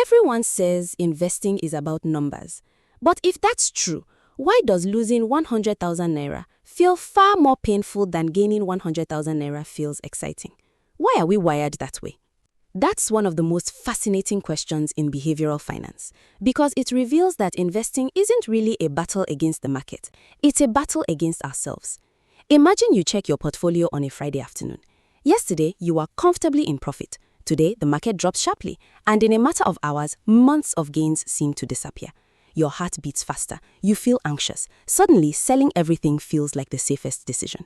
Everyone says investing is about numbers. But if that's true, why does losing 100,000 naira feel far more painful than gaining 100,000 naira feels exciting? Why are we wired that way? That's one of the most fascinating questions in behavioral finance, because it reveals that investing isn't really a battle against the market. It's a battle against ourselves. Imagine you check your portfolio on a Friday afternoon. Yesterday, you were comfortably in profit. Today, the market drops sharply, and in a matter of hours, months of gains seem to disappear. Your heart beats faster. You feel anxious. Suddenly, selling everything feels like the safest decision.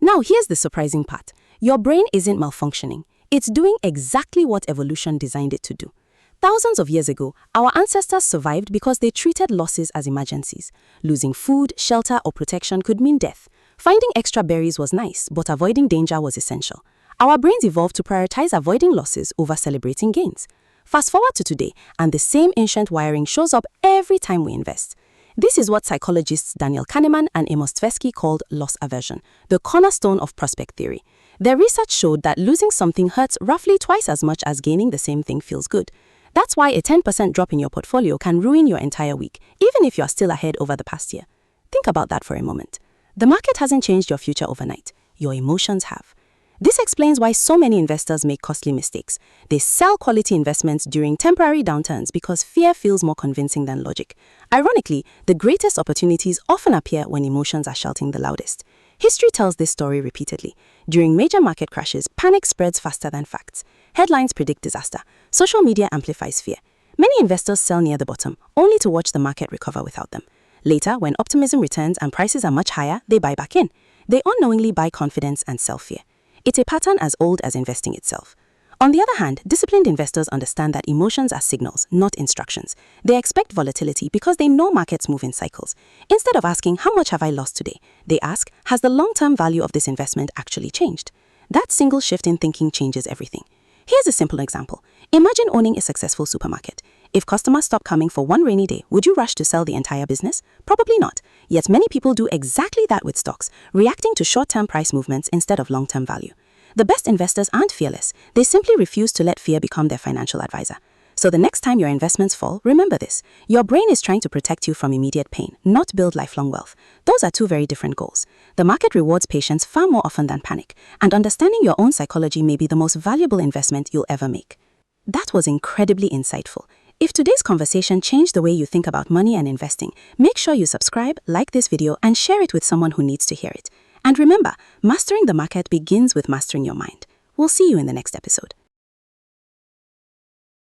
Now, here's the surprising part. Your brain isn't malfunctioning. It's doing exactly what evolution designed it to do. Thousands of years ago, our ancestors survived because they treated losses as emergencies. Losing food, shelter, or protection could mean death. Finding extra berries was nice, but avoiding danger was essential. Our brains evolved to prioritize avoiding losses over celebrating gains. Fast forward to today, and the same ancient wiring shows up every time we invest. This is what psychologists Daniel Kahneman and Amos Tversky called loss aversion, the cornerstone of prospect theory. Their research showed that losing something hurts roughly twice as much as gaining the same thing feels good. That's why a 10% drop in your portfolio can ruin your entire week, even if you're still ahead over the past year. Think about that for a moment. The market hasn't changed your future overnight. Your emotions have. This explains why so many investors make costly mistakes. They sell quality investments during temporary downturns because fear feels more convincing than logic. Ironically, the greatest opportunities often appear when emotions are shouting the loudest. History tells this story repeatedly. During major market crashes, panic spreads faster than facts. Headlines predict disaster. Social media amplifies fear. Many investors sell near the bottom, only to watch the market recover without them. Later, when optimism returns and prices are much higher, they buy back in. They unknowingly buy confidence and sell fear. It's a pattern as old as investing itself. On the other hand, disciplined investors understand that emotions are signals, not instructions. They expect volatility because they know markets move in cycles. Instead of asking, how much have I lost today? They ask, has the long-term value of this investment actually changed? That single shift in thinking changes everything. Here's a simple example. Imagine owning a successful supermarket. If customers stop coming for one rainy day, would you rush to sell the entire business? Probably not. Yet many people do exactly that with stocks, reacting to short-term price movements instead of long-term value. The best investors aren't fearless. They simply refuse to let fear become their financial advisor. So the next time your investments fall, remember this. Your brain is trying to protect you from immediate pain, not build lifelong wealth. Those are two very different goals. The market rewards patience far more often than panic, and understanding your own psychology may be the most valuable investment you'll ever make. That was incredibly insightful. If today's conversation changed the way you think about money and investing, make sure you subscribe, like this video, and share it with someone who needs to hear it. And remember, mastering the market begins with mastering your mind. We'll see you in the next episode.